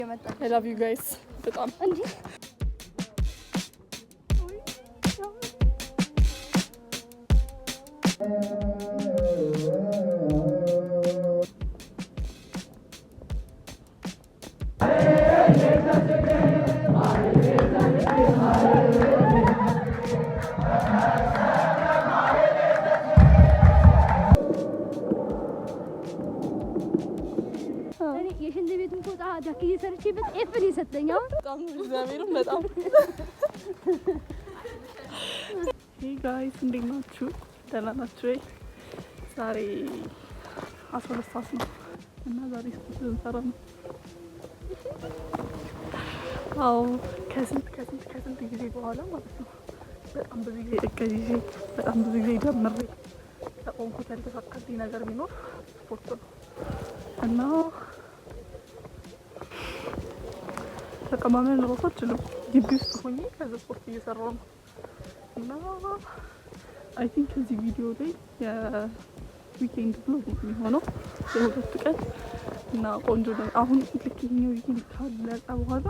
I love you guys በጣም እንዴ የሽንት ቤቱን ፎጣ ጃኬት ሰርቼበት ኤፍን የሰጠኛው በጣም እግዚአብሔርን በጣም Hey guys እንዴት ናችሁ? ደህና ናችሁ ወይ? ዛሬ 12 ሰዓት ነው እና ዛሬ ስፖርት ልንሰራ ነው። አዎ ከስንት ጊዜ በኋላ ማለት ነው። በጣም ብዙ ጊዜ እቅድ ይዤ በጣም ብዙ ጊዜ ጀምሬ ተቆምኩት ያልተሳካልኝ ነገር ቢኖር ስፖርት ነው እና በቃ ማመን ራሱ አልችልም። ግቢ ውስጥ ሆኜ ከዚህ ስፖርት እየሰራሁ ነው እና አይ ቲንክ እዚህ ቪዲዮ ላይ የዊኬንድ ብሎግ የሚሆነው የሁለት ቀን እና ቆንጆ ነው። አሁን ልክ ይሄኛው ዊኬንድ ካለቀ በኋላ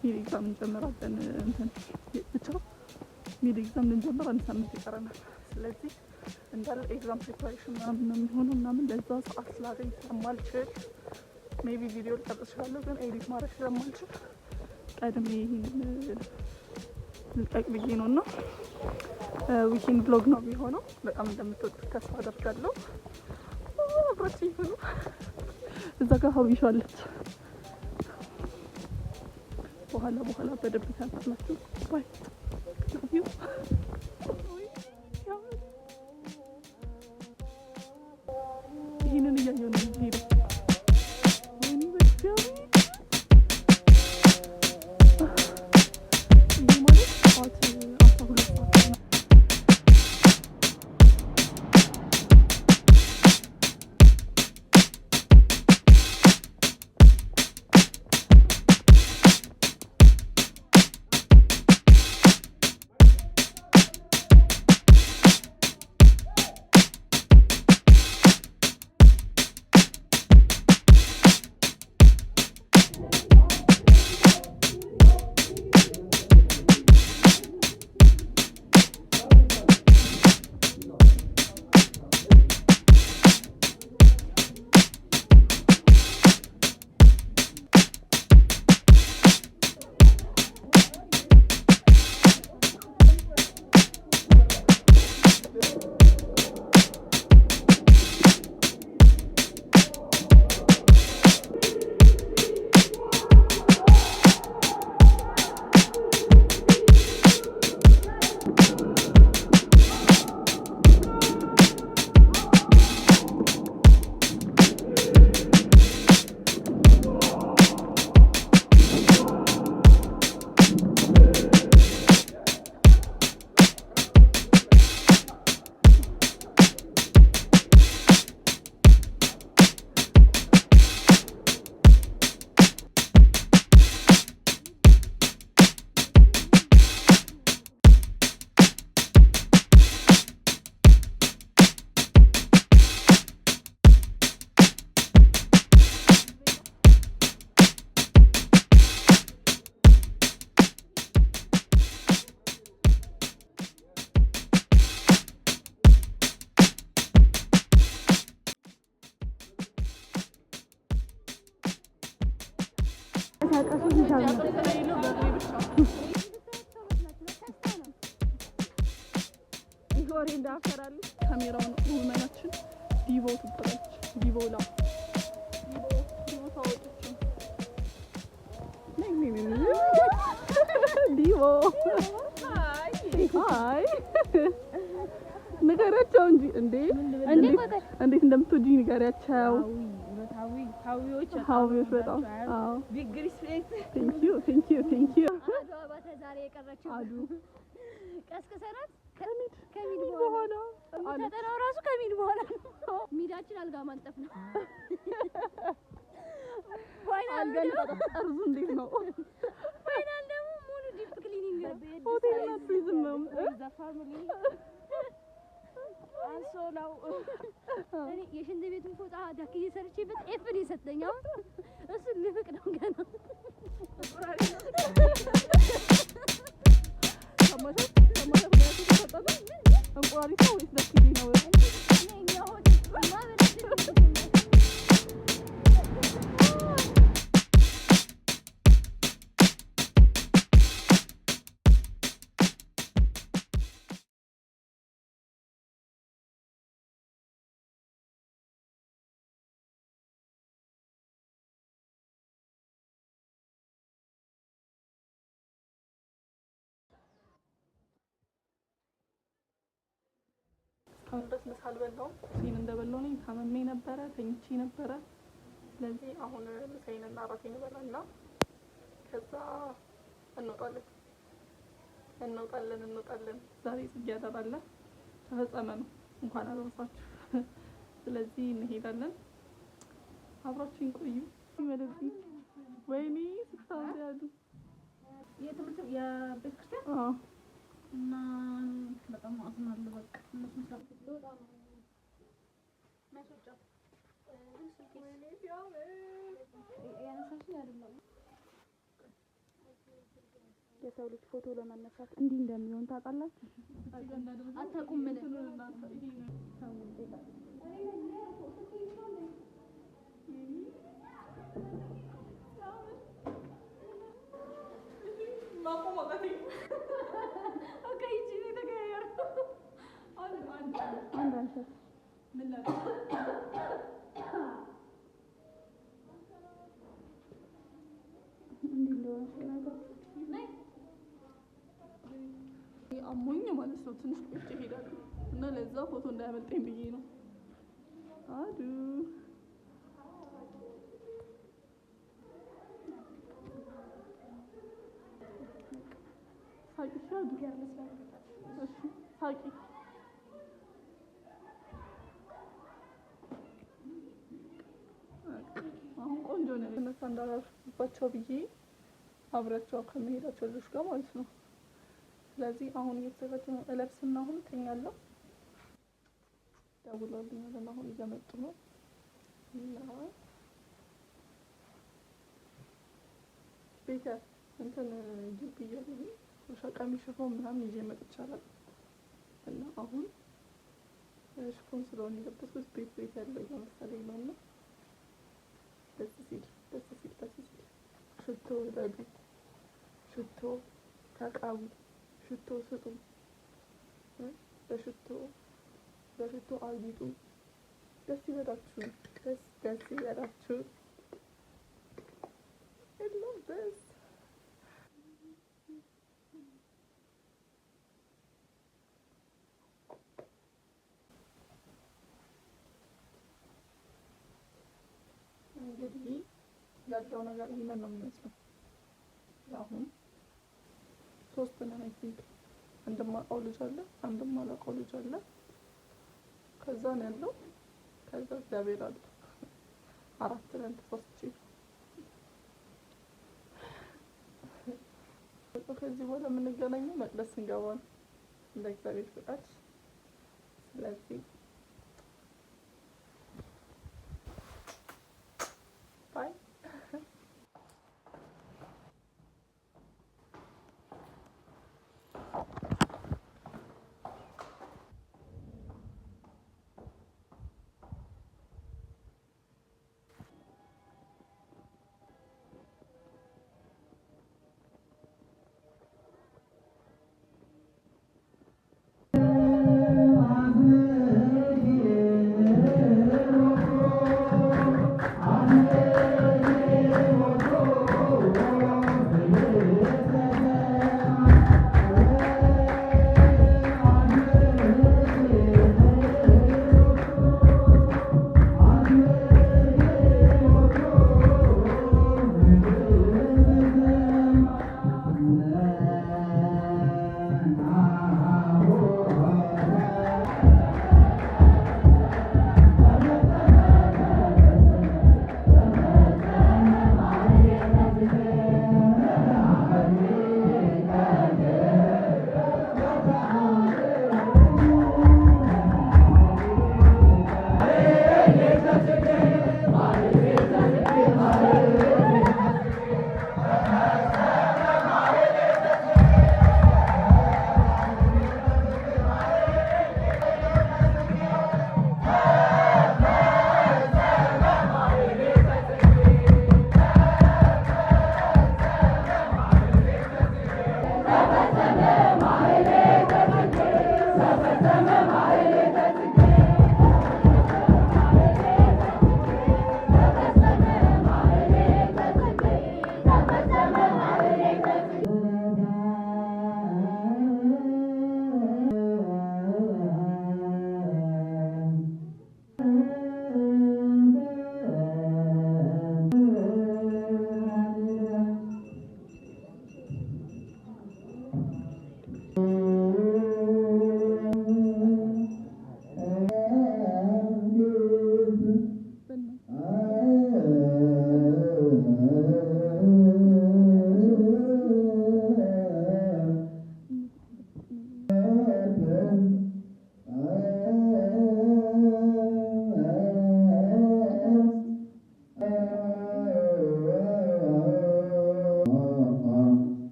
ሚድ ኤግዛም እንጀምራለን። እንትን ብቻ ሚድ ኤግዛም ልንጀምር አንድ ሳምንት ይቀረናል። ስለዚህ እንዳለ ኤግዛም ፕሪፓሬሽን ምናምን ነው የሚሆነው ምናምን ለዛ ሰዓት ስላገኝ ስለማልችል ሜቢ ቪዲዮ ልቀርጽ እችላለሁ፣ ግን ኤዲት ማድረግ ስለማልችል ቀድሜ ይሄንን ልቀቅ ብዬ ነው እና ዊኬንድ ብሎግ ነው የሚሆነው። በጣም እንደምትወዱት ተስፋ አደርጋለሁ። አብራችሁ ይሁኑ። እዛ ጋር ሀቢሻ አለች። በኋላ በደንብ ታያላችሁ። ባይ ዩ ይሄንን እያየሁ ነው የምሄደው። ወሬ እንዳፈራል ካሜራውን ውመናችን ዲቮ ትባላለች። ዲቮ ታወጣች። ዲቮ ሃይ ንገሪያቸው እንጂ እንዴት እንደምትወጂኝ ንገሪያቸው። ሀዊዎች በጣም አዎ ቢግ ሪስፔክት ቴንክ ዩ ዛሬ የቀረችው አዱ ቀስቀሰናት ከሚድ በኋላ ተጠራው ራሱ ከሚድ በኋላ ሚዳችን አልጋ ማንጠፍ ነው። ፋይናል ጠርዙ እንዴት ነው? ፋይናል ደግሞ ሙሉ ዲፕ ክሊኒንግ ሆቴል ፕሪዝም ነው። ዘ ፋሚሊ አንሶ ነው። እኔ የሽንት ቤቱን ፎጣ ዳክዬ ሰርቼበት ኤፍን የሰጠኝ አሁን እሱን ልፍቅ ነው ገና። እንቁራሪት ነው ወይስ ዳክዬ ነው? እስካሁን ድረስ ምሳ አልበላሁም። ቁርሴን እንደበላሁ ነኝ። ታመሜ ነበረ፣ ተኝቼ ነበረ። ስለዚህ አሁን ምሳዬንና እራቴን እበላና ከዛ እንወጣለን። ዛሬ ጽጌ አዳር አለ። ተፈጸመ ነው። እንኳን አደረሳችሁ። ስለዚህ እንሄዳለን። አብራችሁን ቆዩ። ወደዚህ ወይኔ ስታውቁ ያሉ የትምህርት የቤተ ክርስቲያን እና በጣም አዝናለሁ። በቃ እነሱን ሰብስቤ ልወጣ ነው። ማስወጫት ያነሳሽኝ አይደለም። የሰው ልጅ ፎቶ ለመነሳት እንዲህ እንደሚሆን ታውቃላችሁ? አታውቁም? ምን አሞኝ ማለት ነው። ትንሽ ቆይቼ እሄዳለሁ እና ለዛ ፎቶ እንዳያመልጠኝ ብዬ ነው። አዱ ሳቂ ሻዱ እሺ ሳቂ አሁን ቆንጆ ነው። እነሱ እንዳላልኩባቸው ብዬ አብራቸው ከመሄዳቸው ልጆች ጋር ማለት ነው። ስለዚህ አሁን እየተዘጋጀ ነው። እለብስና አሁን እተኛለሁ። ደውለውልኛል። አሁን እየመጡ ነው እና ቤተ እንትን ግቢ እያለሁ ሸቃሚ ሽፎን ምናምን ይዤ መጥቻለሁ እና አሁን ሽፎን ስለሆነ የለበስኩት ቤት ያለው እየመሰለኝ ነው እና ደስ ሲል ሽቶ ውደዱ፣ ሽቶ ተቃቡ፣ ሽቶ ስጡ፣ በሽቶ አጊጡ። ደስ ይበላችሁ፣ ደስ ይበላችሁ። በስ እንግዲህ ያለው ነገር ይሄንን ነው የሚመስለው። አሁን ሶስት ነን። አይ ቲንክ አንድም አውቀው ልጅ አለ፣ አንድም አላውቀው ልጅ አለ። ከዛ ነው ያለው። ከዛ እግዚአብሔር አለ። አራት ነን ተሳስቼ። ከዚህ በኋላ የምንገናኘው መቅደስ ስንገባ ነው እንደ እግዚአብሔር ፍቃድ። ስለዚህ ባይ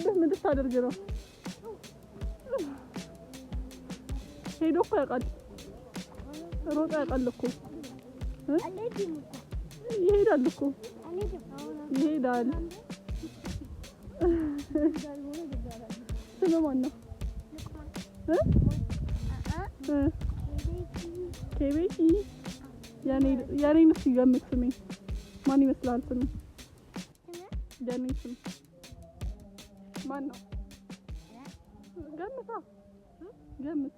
ሲመጣብህ ምን ልታደርግ ነው? ሄዶ እኮ ያውቃል፣ ሮጦ ያውቃል እኮ ይሄዳል እኮ ይሄዳል። ስም ማን ነው? ኬቤቲ። የኔን እስኪ ገምት። ስሜ ማን ይመስላል? ስሜ የኔ ስም ማን ነው? ገምታ፣ ገምት።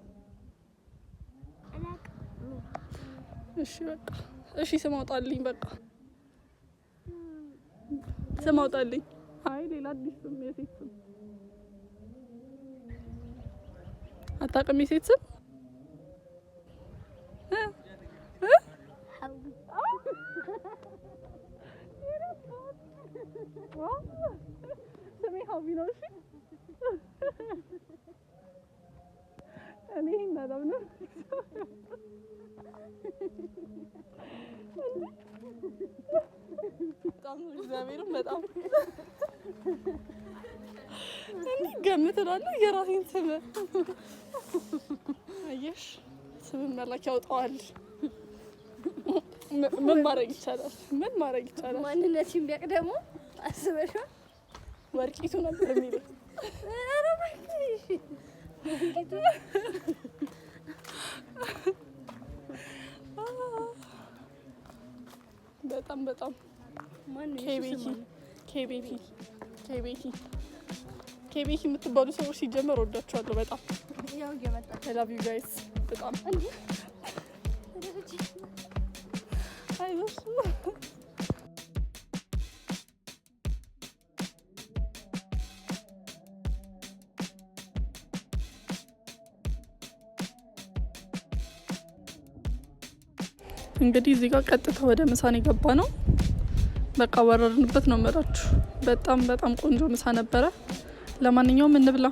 እሺ በቃ እሺ፣ ስም አውጣልኝ። በቃ ስም አውጣልኝ። አይ ሌላ አዲስ ስም፣ የሴት ስም አታውቅም? የሴት ስም ስሜ ሀቢ ነው። እሺ እኔ እናዳም ነው በጣም እግዚአብሔርም በጣም እንዴ ገምት እላለሁ የራሴን ስም። አየሽ ስም መላክ ያውጣዋል። ምን ማድረግ ይቻላል? ምን ማድረግ ይቻላል? ማንነትሽን ቢያውቅ ደግሞ አስበሻል? ወርቂቱ ነበር የሚለው። ኧረ እባክሽ ወርቂቱ በጣም በጣም ኬቤቲ የምትባሉ ሰዎች ሲጀመር ወዳችኋለሁ በጣም። ያው እየመጣ I love you guys በጣም አይዞሽ። እንግዲህ እዚህ ጋር ቀጥታ ወደ ምሳን የገባ ነው። በቃ ወረድንበት ነው የምላችሁ። በጣም በጣም ቆንጆ ምሳ ነበረ። ለማንኛውም እንብላ።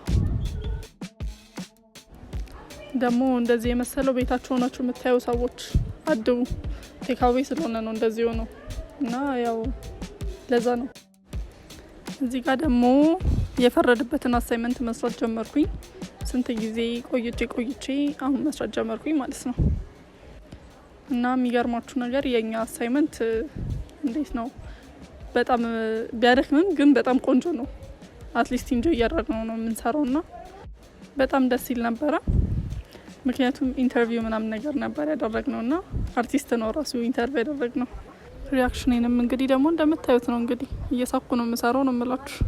ደግሞ እንደዚህ የመሰለው ቤታችሁ ሆናችሁ የምታዩ ሰዎች አድቡ። ቴካዌ ስለሆነ ነው እንደዚህ ሆነው እና ያው ለዛ ነው። እዚህ ጋር ደግሞ የፈረድበትን አሳይመንት መስራት ጀመርኩኝ። ስንት ጊዜ ቆይቼ አሁን መስራት ጀመርኩኝ ማለት ነው። እና የሚገርማችሁ ነገር የኛ አሳይመንት እንዴት ነው በጣም ቢያደክምም ግን በጣም ቆንጆ ነው። አትሊስት ኢንጆይ እያደረግነው ነው የምንሰራው እና በጣም ደስ ይል ነበረ። ምክንያቱም ኢንተርቪው ምናምን ነገር ነበር ያደረግነው እና አርቲስት ነው ራሱ ኢንተርቪው ያደረግነው። ሪያክሽኔንም እንግዲህ ደግሞ እንደምታዩት ነው። እንግዲህ እየሳኩ ነው የምሰራው ነው የምላችሁ።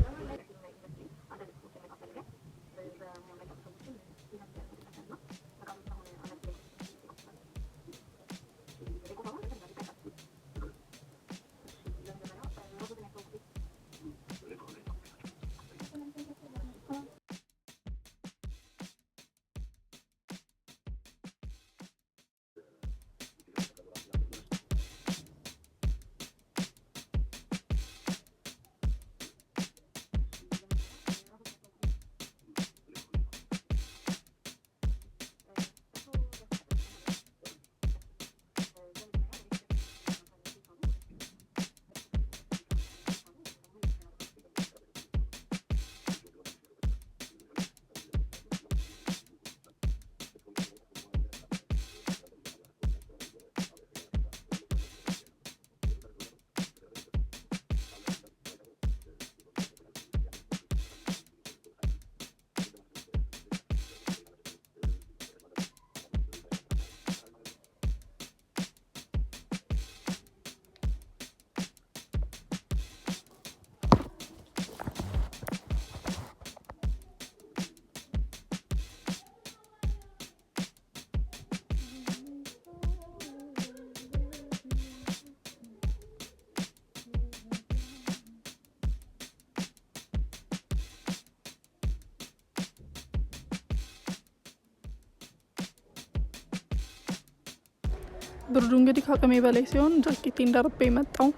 ብርዱ እንግዲህ ከአቅሜ በላይ ሲሆን ጃኬቴ እንዳረበ የመጣው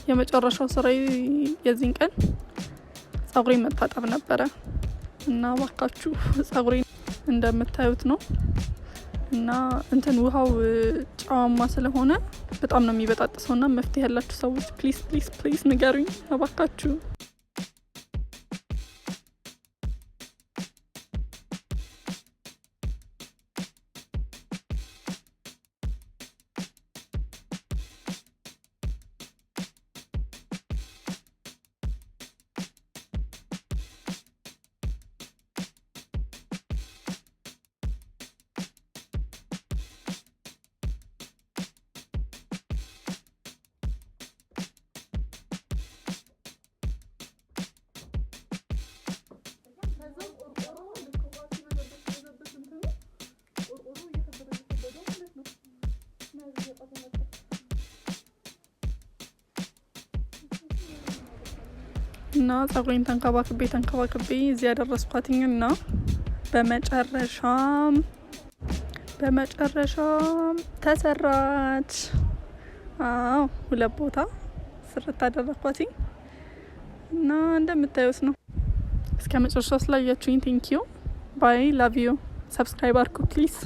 የመጨረሻው ስራዬ የዚህን ቀን ጸጉሬን መታጠብ ነበረ እና ባካችሁ ጸጉሬን እንደምታዩት ነው እና እንትን ውሃው ጨዋማ ስለሆነ በጣም ነው የሚበጣጥሰው እና መፍትሄ ያላችሁ ሰዎች ፕሊዝ ንገሩኝ እባካችሁ። እና ጸጉሬን ተንከባክቤ እዚህ ያደረስኳትኝና በመጨረሻም ተሰራች። አዎ 2 ቦታ ስርት አደረኳትኝ እና እንደምታዩት ነው። እስከ መጨረሻው ስላያችሁኝ ቴንኪዩ ባይ ላቭ ዩ። ሰብስክራይብ አድርጉ ፕሊዝ።